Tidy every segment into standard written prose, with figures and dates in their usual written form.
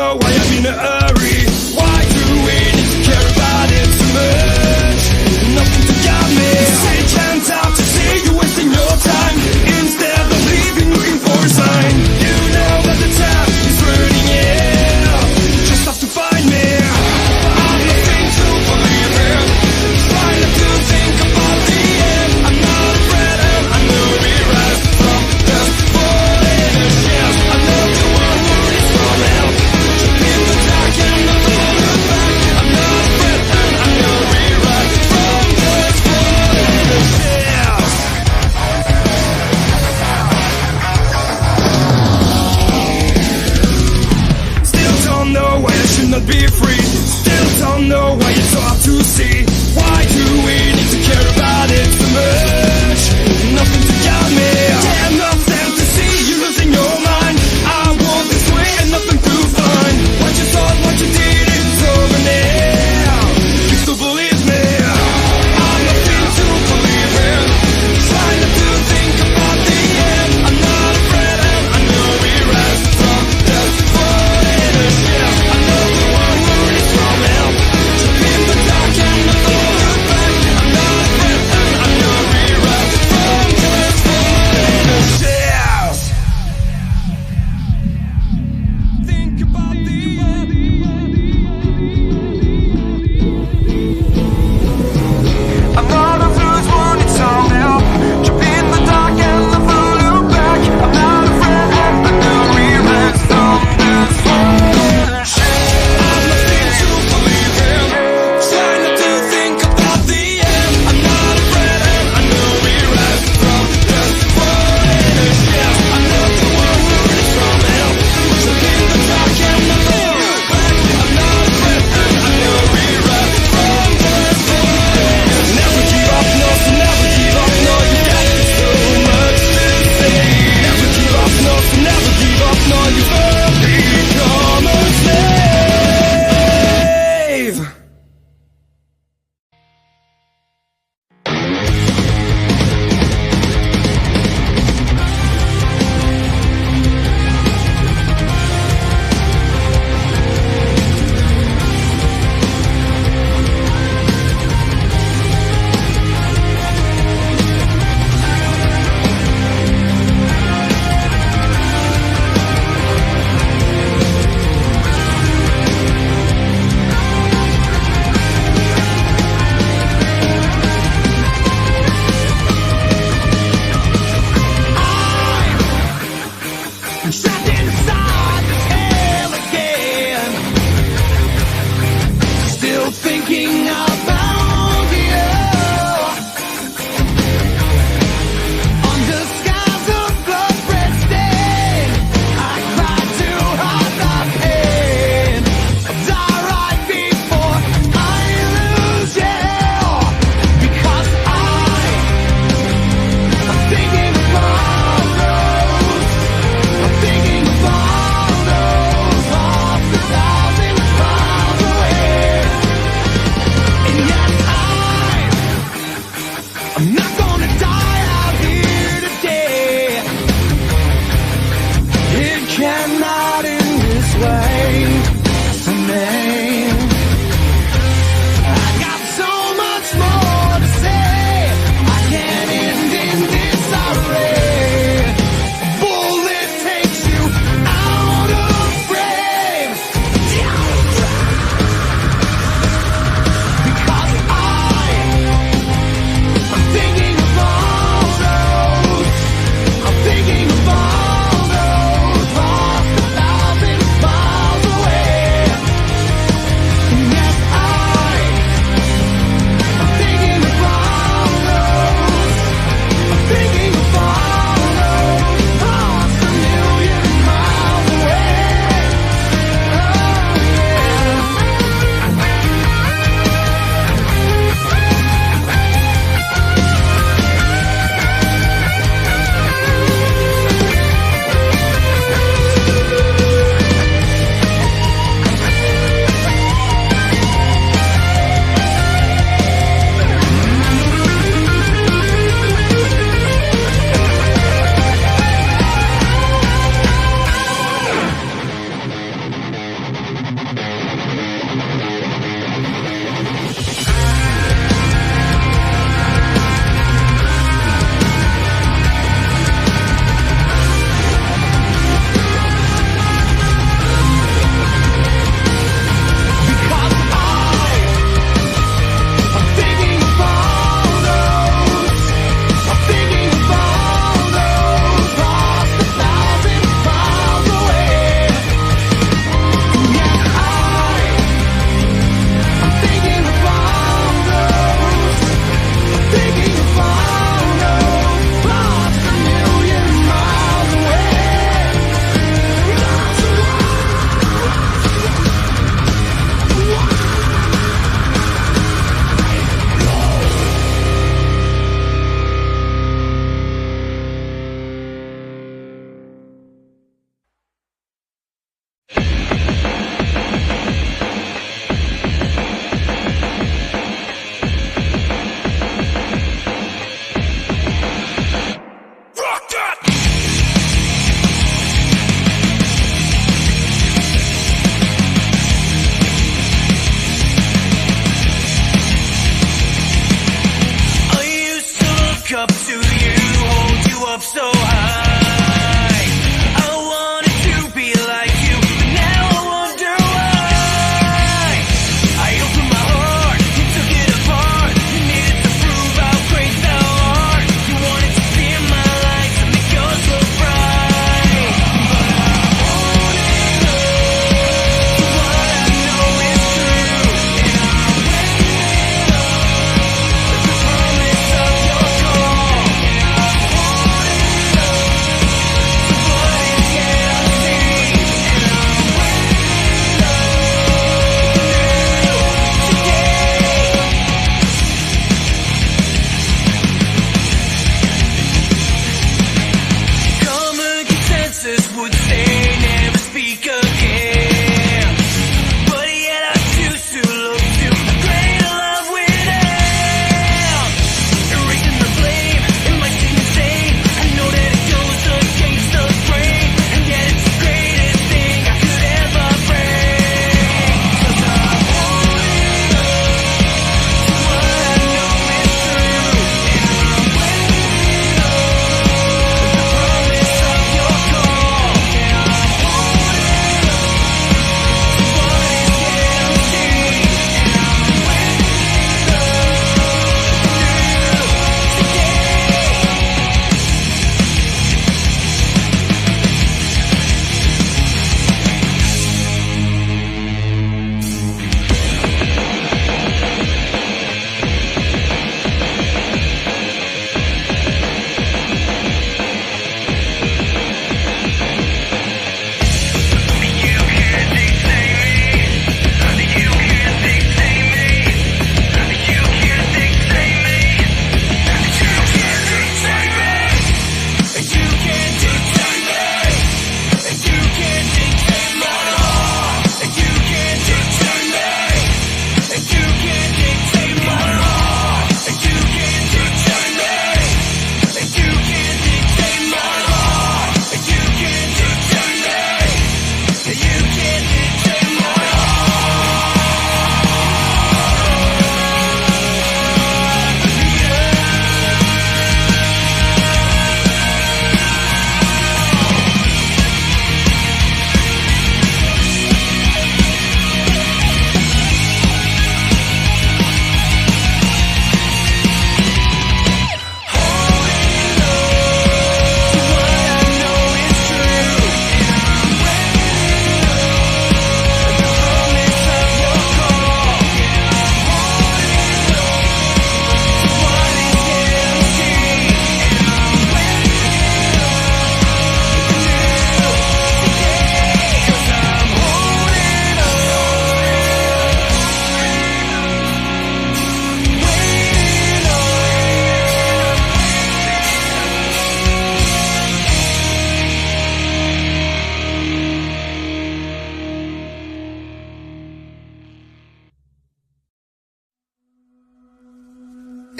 know why I'm in a hurry. Why do we need to care about it so much? Nothing to guide me. Say chance out to see you wasting your time. Instead of leaving looking for a sign. You know that the tap is running, yeah. Just have to find me. I'm nothing to believe in. Try not to think about the end. I'm not afraid and I know we rise from the falling ashes. I'm not the one who needs some help. Jump in the dark and nothing will look back. I'm not afraid and I know we rise from the falling ashes. Still don't know why I should not be free. Still don't know why it's so hard to see. Why do we need to care about it so much? Nothing to guide me. Yeah, nothing to see. You're losing your mind. I walk this way and nothing to find. What you thought, what you did, it's over now. You still believe me? I'm nothing to believe in. Try not to think about the end. I'm not afraid and I know we rise from the falling ashes. I'm not the one who needs some help. Jump in the dark and nothing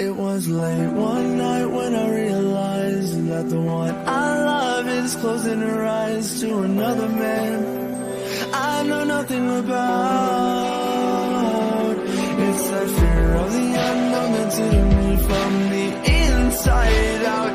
It was late one night when I realized that the one I love is closing her eyes to another man I know nothing about. It's that fear of the unknown that's eating me from the inside out.